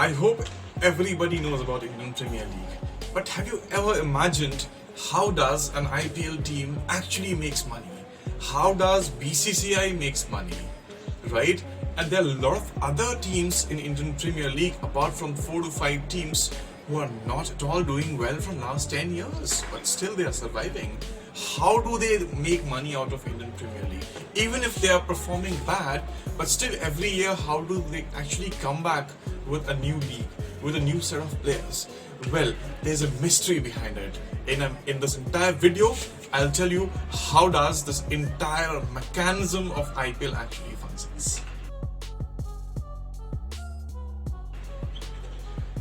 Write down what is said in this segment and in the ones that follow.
I hope everybody knows about Indian Premier League. But have you ever imagined how does an IPL team actually makes money? How does BCCI makes money? Right? And there are a lot of other teams in Indian Premier League apart from 4 to 5 teams who are not at all doing well from last 10 years, but still they are surviving. How do they make money out of Indian Premier League? Even if they are performing bad, but still every year, how do they actually come back with a new league, with a new set of players? Well, there's a mystery behind it. In this entire video, I'll tell you how does this entire mechanism of IPL actually functions.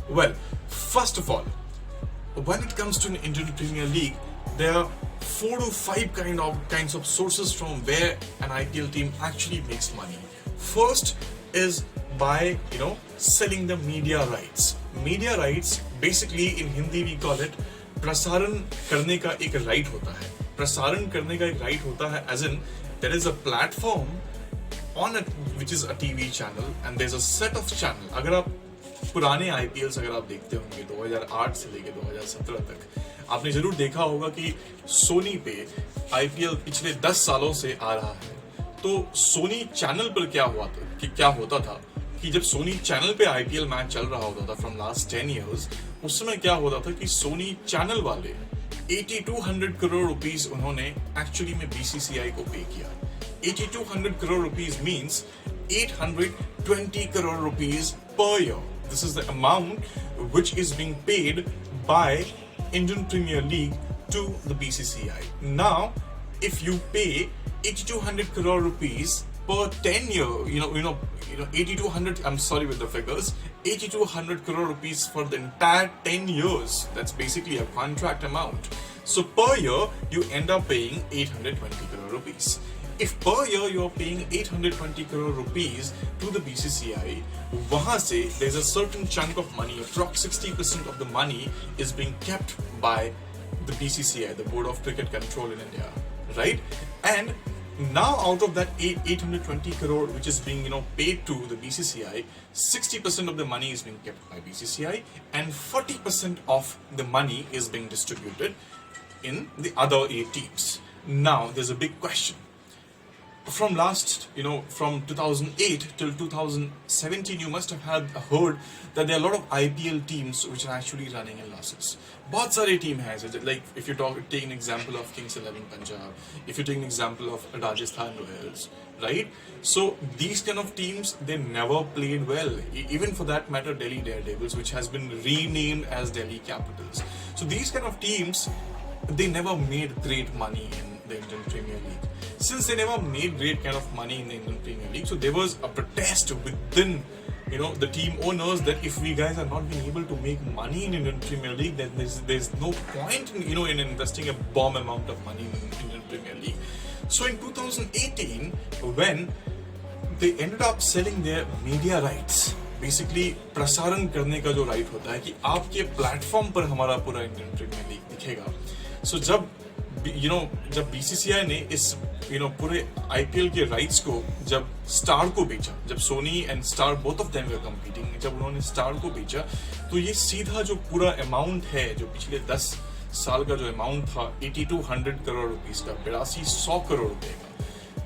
Well, first of all, when it comes to an Indian Premier League, there are 4 to 5 kinds of sources from where an IPL team actually makes money. First is by selling the media rights. Media rights, basically in Hindi we call it प्रसारण करने का एक right होता है. प्रसारण करने का एक right होता है, as in there is a platform on it which is a TV channel and there's a set of channel. अगर आप पुराने IPLs अगर आप देखते होंगे 2008 से लेके 2017 तक, आपने जरूर देखा होगा कि सोनी पे IPL पिछले 10 सालों से आ रहा है. तो सोनी चैनल पर क्या होता था कि जब सोनी चैनल पे IPL मैच चल रहा होता था फ्रॉम लास्ट 10 इयर्स, उस समय क्या होता था कि सोनी चैनल वाले 8200 करोड़ रुपीस उन्होंने एक्चुअली में BCCI को पे किया. 8200 crore rupees means 820 crore rupees per year. This is the amount which is being paid by Indian Premier League to the BCCI. Now, if you pay 8200 crore rupees per 10 year, 8200, I'm sorry with the figures, 8200 crore rupees for the entire 10 years. That's basically a contract amount. So per year, you end up paying 820 crore rupees. If per year you are paying 820 crore rupees to the BCCI, wahan se there's a certain chunk of money, approx 60% of the money is being kept by the BCCI, the Board of Cricket Control in India, right? And now out of that 820 crore which is being paid to the BCCI, 60% of the money is being kept by BCCI and 40% of the money is being distributed in the other 8 teams. Now there's a big question. From from 2008 till 2017, you must have heard that there are a lot of IPL teams which are actually running in losses. बहुत सारे team हैं, like if you take an example of Kings 11 Punjab, if you take an example of Rajasthan Royals, right? So these kind of teams, they never played well. Even for that matter, Delhi Daredevils, which has been renamed as Delhi Capitals. So these kind of teams, they never made great money in the Indian Premier League. Since they never made great kind of money in the Indian Premier League, so there was a protest within the team owners that if we guys are not being able to make money in Indian Premier League, then there's no point in in investing a bomb amount of money in Indian Premier League. So in 2018, when they ended up selling their media rights, basically प्रसारण करने का जो right होता है कि आपके platform पर हमारा पूरा इंडियन प्रीमियर लीग दिखेगा. So जब BCCI ने इस पूरे IPL के राइट्स को जब स्टार को बेचा, जब Sony and Star both of them were competing, जब उन्होंने स्टार को बेचा, तो ये सीधा जो पूरा अमाउंट है, जो पिछले 10 साल का जो अमाउंट था 8200 करोड़ रुपीस का, 8200 करोड़ रुपए का,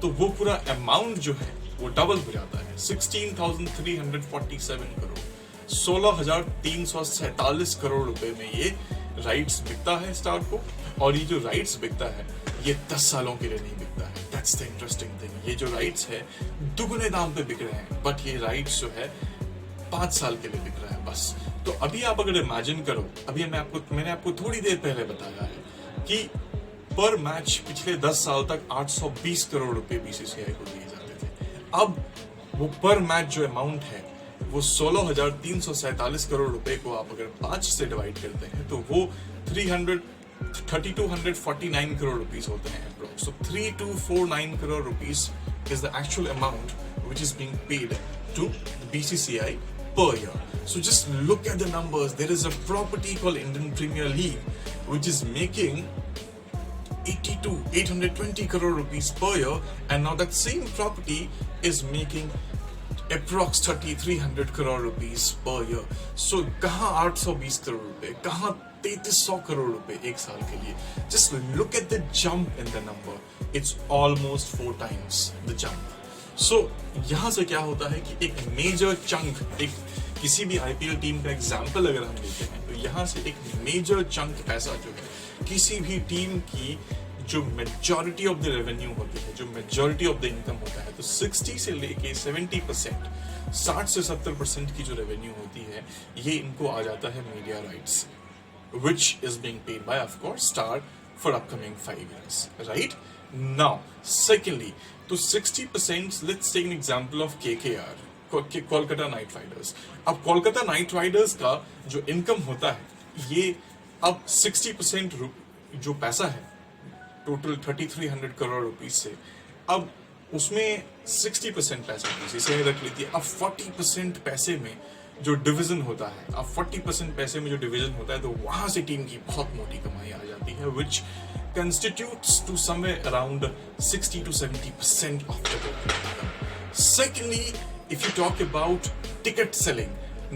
तो वो पूरा अमाउंट जो है वो डबल हो जाता है. 16,347 करोड़, 16,347 करोड़ रुपए में ये राइट्स बिकता है स्टार को. और ये जो राइट्स बिकता है ये 10 सालों के लिए नहीं बिकता है. That's the interesting thing. ये जो राइट्स है दुगने दाम पे बिक रहे हैं, बट ये राइट्स जो है 5 साल के लिए बिक रहा है बस. तो अभी आप अगर इमेजिन करो, अभी मैंने आपको थोड़ी देर पहले बताया है कि पर मैच पिछले 10 साल तक 820 करोड़ रुपए BCCI को दिए जाते थे. अब वो पर मैच जो अमाउंट है वो 16,347 करोड़ रुपए को आप अगर 5 से डिवाइड करते हैं तो वो 3,249 crore rupees होते हैं approx. So 3,249 crore rupees is the actual amount which is being paid to the BCCI per year. So just look at the numbers. There is a property called Indian Premier League which is making 820 crore rupees per year, and now that same property is making approx 3,300 crore rupees per year. So कहाँ 820 करोड़ रुपए, कहाँ 3,300 करोड़ रुपए एक साल के लिए. Just look at the jump in the number. It's almost 4 times the jump. So यहाँ से क्या होता है कि एक मेजर चंक, एक किसी भी आईपीएल टीम का एग्जाम्पल अगर हम लेते हैं तो यहाँ से एक मेजर चंक पैसा जो है किसी भी टीम की जो मेजॉरिटी ऑफ द रेवेन्यू होती है, जो मेजॉरिटी ऑफ द इनकम होता है, तो 60 से लेके 70%, 60 से 70% की जो रेवेन्यू होती है ये इनको आ जाता है media rights, which is being paid by, of course, Star for upcoming 5 years, right? Now, secondly, to 60%, let's take an example of KKR, Kolkata knight Riders. अब कोलकाता नाइट राइडर्स का जो इनकम होता है ये अब 60% जो पैसा है टोटल 3,300 करोड़ रुपीस से, अब उसमें 60% पैसा इसे रख लीजिए. अब 40% पैसे में जो डिवीजन होता है, अब 40% पैसे में जो डिवीजन होता है तो वहां से टीम की बहुत मोटी कमाई आ जाती है, which constitutes to somewhere around 60 to 70% of the total income. Secondly, if you talk about ticket selling,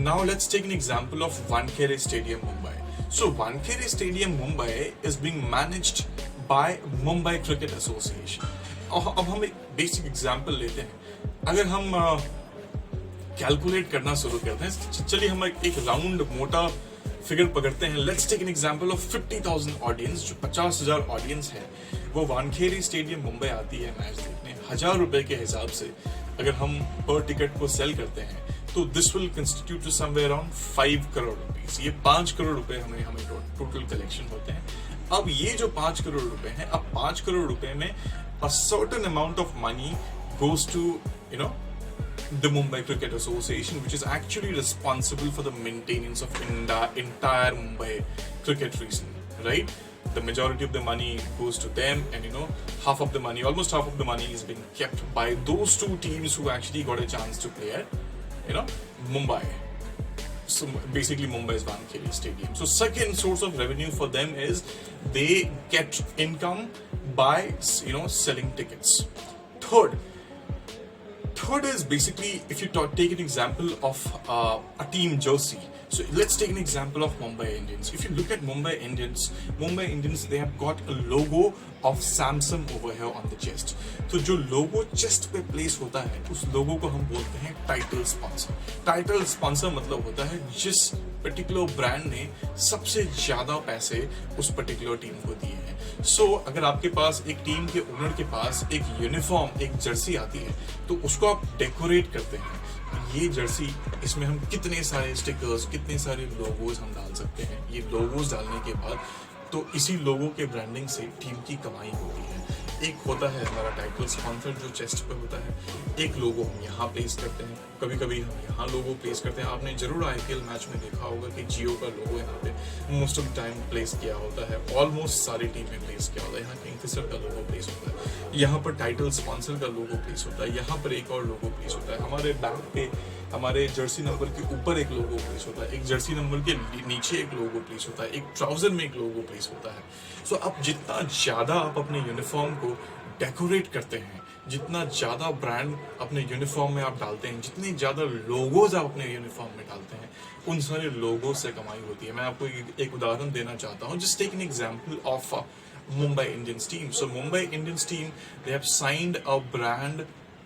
now let's take an example of Wankhede Stadium, Mumbai. So Wankhede Stadium, Mumbai is being managed by Mumbai Cricket Association. अब हम एक basic example लेते हैं. अगर हम calculate करना शुरू करते हैं, चलिए हम एक राउंड मोटा फिगर पकड़ते हैं. Let's take an example of 50,000 audience, जो 50,000 ऑडियंस है वो वानखेड़े स्टेडियम मुंबई आती है मैच देखने. 1,000 रुपए के हिसाब से अगर हम पर टिकट को सेल करते हैं तो this will constitute to somewhere around 5 crore rupees. ये 5 करोड़ रुपए हमें टोटल कलेक्शन होते हैं. अब ये जो 5 करोड़ रुपए हैं, अब 5 करोड़ रुपए में a certain amount of money goes to, you know, the Mumbai Cricket Association, which is actually responsible for the maintenance of entire Mumbai cricket region, right? The majority of the money goes to them, and almost half of the money is being kept by those two teams who actually got a chance to play at, Mumbai. So basically Mumbai's Wankhede Stadium. So second source of revenue for them is they get income by, selling tickets. Third is basically, if you take an example of a team jersey. So let's take an example of Mumbai Indians. If you look at Mumbai Indians, they have got a logo of Samsung over here on the chest. तो जो लोगो chest पे place होता है उस लोगो को हम बोलते हैं टाइटल स्पॉन्सर. टाइटल स्पॉन्सर मतलब होता है जिस पर्टिकुलर ब्रांड ने सबसे ज्यादा पैसे उस पर्टिकुलर टीम को दिए हैं. सो अगर आपके पास एक टीम के ओनर के पास एक यूनिफॉर्म, एक जर्सी आती है तो उसको आप डेकोरेट करते हैं. ये जर्सी, इसमें हम कितने सारे स्टिकर्स, कितने सारे लोगोज हम डाल सकते हैं. ये लोगोज डालने के बाद तो इसी लोगो के ब्रांडिंग से टीम की कमाई होती है. एक होता है हमारा टाइटल स्पॉन्सर जो चेस्ट पे होता है, एक लोगो हम यहाँ प्लेस करते हैं, कभी कभी हम यहाँ लोगो प्लेस करते हैं. आपने जरूर आईपीएल मैच में देखा होगा कि जियो का लोगो यहाँ पे most of the time place किया होता है. ऑलमोस्ट सारी टीम में प्लेस किया होता है. यहाँ किंगफिशर का लोगो प्लेस होता है, यहाँ पर टाइटल स्पॉन्सर का लोगो प्लेस होता है, यहाँ पर एक और लोगो प्लेस होता है. हमारे बैक पे हमारे जर्सी नंबर के ऊपर एक लोगो प्लेस होता है, एक जर्सी नंबर के नीचे एक लोगो प्लेस होता है, एक ट्राउजर में एक लोगो प्लेस होता है. सो अब जितना ज्यादा आप अपने यूनिफॉर्म को डेकोरेट करते हैं, जितना ज्यादा ब्रांड अपने यूनिफॉर्म में आप डालते हैं, जितने ज्यादा लोगोज आप अपने यूनिफॉर्म में डालते हैं, उन सारे लोगों से कमाई होती है. मैं आपको एक उदाहरण देना चाहता हूँ. Just take an example of Mumbai Indians team. So Mumbai Indians team, they have signed a brand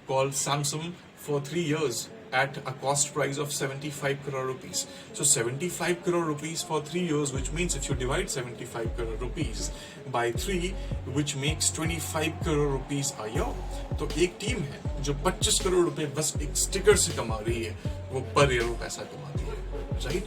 called Samsung for 3 years at a cost price of 75 crore rupees. So 75 crore rupees for 3 years, which means if you divide 75 crore rupees by 3, which makes 25 crore rupees a year. तो एक team है जो 25 करोड़ रुपए बस एक sticker से कमा रही है, वो पर ईयर वो पैसा कमाती है, right?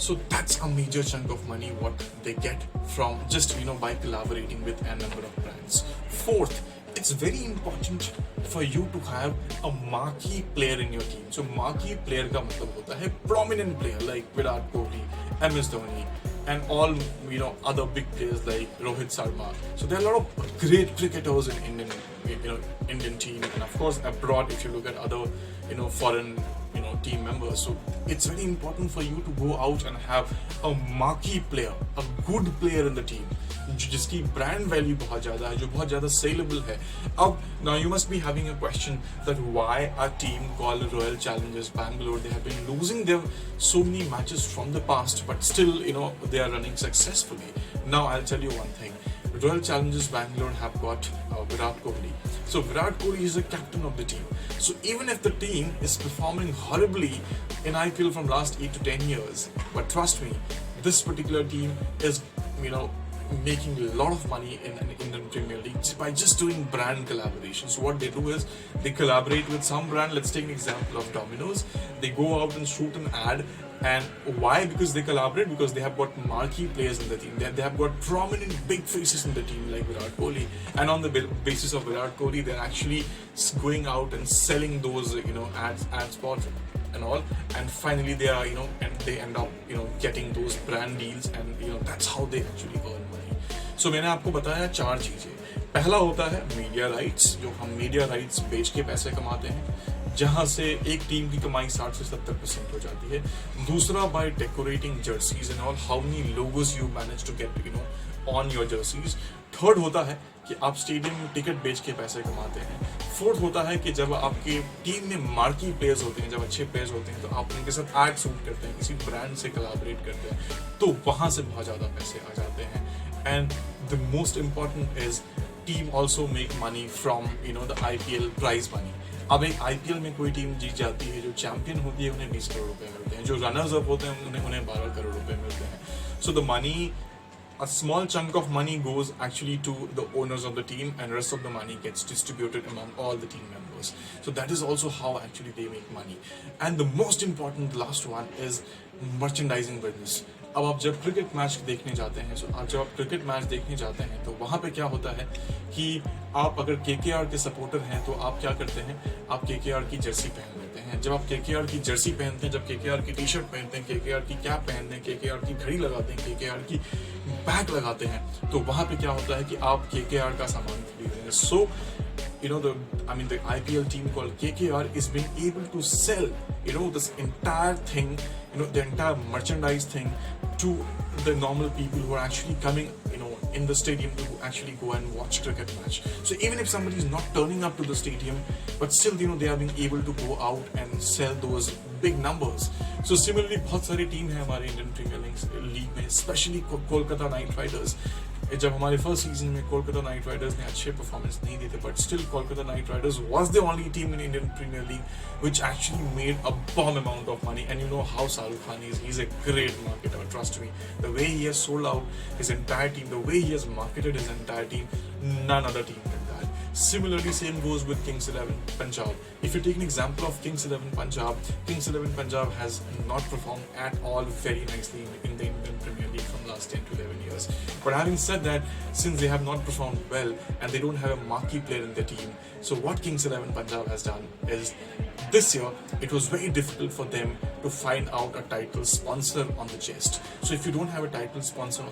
So that's a major chunk of money what they get from just by collaborating with a number of brands. Fourth, it's very important for you to have a marquee player in your team. So marquee player का मतलब होता है prominent player like Virat Kohli, MS Dhoni, and all other big players like Rohit Sharma. So there are a lot of great cricketers in Indian team, and of course abroad if you look at other foreign team members. So it's very important for you to go out and have a marquee player, a good player in the team, जिसकी brand value बहुत ज़्यादा है, जो बहुत ज़्यादा saleable है. अब now you must be having a question that why a team called Royal Challengers Bangalore, they have been losing them so many matches from the past, but still they are running successfully. Now I'll tell you one thing. Royal Challengers Bangalore have got Virat Kohli. So Virat Kohli is the captain of the team. So even if the team is performing horribly in IPL from last 8 to 10 years, but trust me, this particular team is, making a lot of money in an Indian Premier League by just doing brand collaborations. So what they do is they collaborate with some brand. Let's take an example of Domino's. They go out and shoot an ad. And why? Because they collaborate, because they have got marquee players in the team. They have got prominent big faces in the team like Virat Kohli. And on the basis of Virat Kohli, they're actually going out and selling those, ad spots and all. And finally they are, and they end up, getting those brand deals, and, that's how they actually earn money. So मैंने आपको बताया 4 चीजें. पहला होता है media rights, जो हम media rights बेच के पैसे कमाते हैं, जहां से एक टीम की कमाई 60 से 70% हो जाती है. दूसरा, by decorating jerseys and all, how many logos you manage to get on your jerseys. Third होता है कि आप स्टेडियम में टिकट बेच के पैसे कमाते हैं. फोर्थ होता है कि जब आपके टीम में मार्की प्लेयर्स होते हैं, जब अच्छे प्लेयर्स होते हैं, तो आप उनके साथ एड शूट करते हैं, किसी ब्रांड से कोलैबोरेट करते हैं, तो वहां से बहुत ज़्यादा पैसे आ जाते हैं. And the most important is team also make money from the IPL prize money. अब एक IPL में कोई टीम जीत जाती है, जो चैंपियन होती है उन्हें 20 करोड़ रुपए मिलते हैं, जो रनर्स अप होते हैं उन्हें 12 करोड़ रुपए मिलते हैं. So the money, a small chunk of money goes actually to the owners of the team, and rest of the money gets distributed among all the team members. So that is also how actually they make money. And the most important, the last one, is merchandising business. अब आप जब cricket match देखने जाते हैं, तो वहाँ पे क्या होता है कि आप अगर KKR के सपोर्टर हैं, तो आप क्या करते हैं, आप KKR की जर्सी पहन लेते हैं. जब आप KKR की जर्सी पहनते हैं, जब KKR की टी-शर्ट पहनते हैं, KKR की कैप पहनते हैं, KKR की घड़ी लगाते हैं, KKR की बैग लगाते हैं, तो वहाँ पे क्या होता है कि आप KKR का सामान खरीद रहे हैं. So the IPL team called KKR is being able to sell, this entire thing, the entire merchandise thing to the normal people who are actually coming, in the stadium to actually go and watch cricket match. So even if somebody is not turning up to the stadium, but still, they are being able to go out and sell those big numbers. So similarly, बहुत सारी team है हमारे Indian premier league में, specially Kolkata knight Riders. जब हमारे first season में Kolkata knight Riders ने अच्छे परफॉर्मेंस नहीं दिए थे, but still Kolkata knight riders was the only team in Indian premier league which actually made a bomb amount of money. And you know how Shahrukh Khan is. He's a great marketer, trust me. The way he has sold out his entire team, the way he has marketed his entire team, none other team did that. Similarly, same goes with Kings 11 Punjab. If you take an example of Kings 11 Punjab, Kings 11 Punjab has not performed at all very nicely in the Indian Premier League from last 10 to 11 years. But having said that, since they have not performed well and they don't have a marquee player in their team, so what Kings 11 Punjab has done is, this year it was very difficult for them to find out a title sponsor on the chest. So if you don't have a title sponsor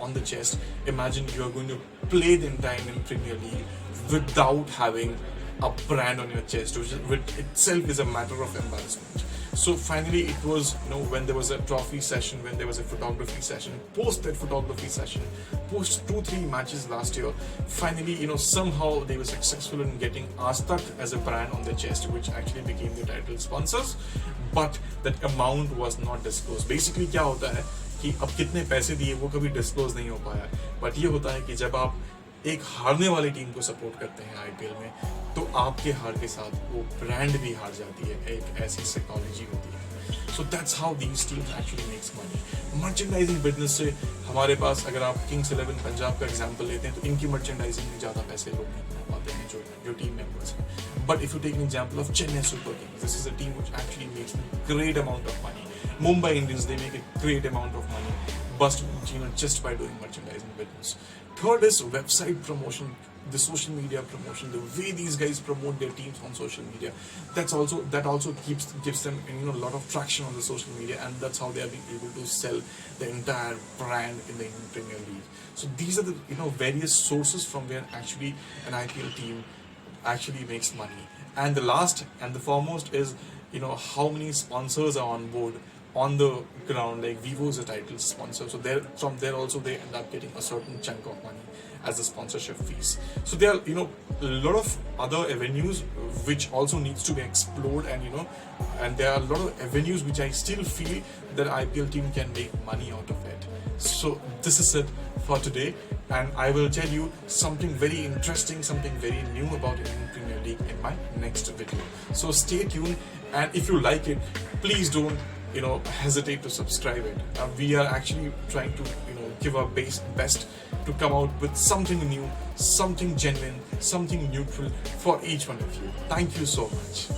on the chest, imagine you are going to play the entire Indian Premier League without having a brand on your chest, which itself is a matter of embarrassment. So finally, it was, when there was a trophy session, when there was a photography session, post that photography session, post 2-3 matches last year, finally, somehow they were successful in getting Aastak as a brand on their chest, which actually became the title sponsors, but that amount was not disclosed. Basically, क्या होता है कि अब कितने पैसे दिए वो कभी disclose नहीं हो पाया, but ये होता है कि जब आप एक हारने वाली टीम को सपोर्ट करते हैं IPL में, तो आपके हार के साथ वो ब्रांड भी हार जाती है. एक ऐसी साइकोलॉजी होती है. So that's how these teams actually makes money. Merchandising business से हमारे पास, अगर आप Kings 11 पंजाब का एग्जांपल लेते हैं, तो इनकी मर्चेंडाइजिंग में ज़्यादा पैसे लोग नहीं कमा पाते हैं जो टीम मेंबर्स हैं. But if you take an example of Chennai Super Kings, this is a team which actually makes a great amount of money. Mumbai Indians, they make a great amount of money, but just by doing merchandising business. Third is website promotion, the social media promotion, the way these guys promote their teams on social media. That also gives them a lot of traction on the social media, and that's how they are being able to sell the entire brand in the Indian Premier League. So these are the various sources from where actually an IPL team actually makes money. And the last and the foremost is how many sponsors are on board on the ground. Like Vivo is a title sponsor, so there from there also they end up getting a certain chunk of money as the sponsorship fees. So there are a lot of other avenues which also needs to be explored, and there are a lot of avenues which I still feel that IPL team can make money out of it. So this is it for today, and I will tell you something very interesting, something very new about Indian Premier League in my next video. So stay tuned, and if you like it, please don't hesitate to subscribe it. We are actually trying to give our best to come out with something new, something genuine, something neutral for each one of you. Thank you so much.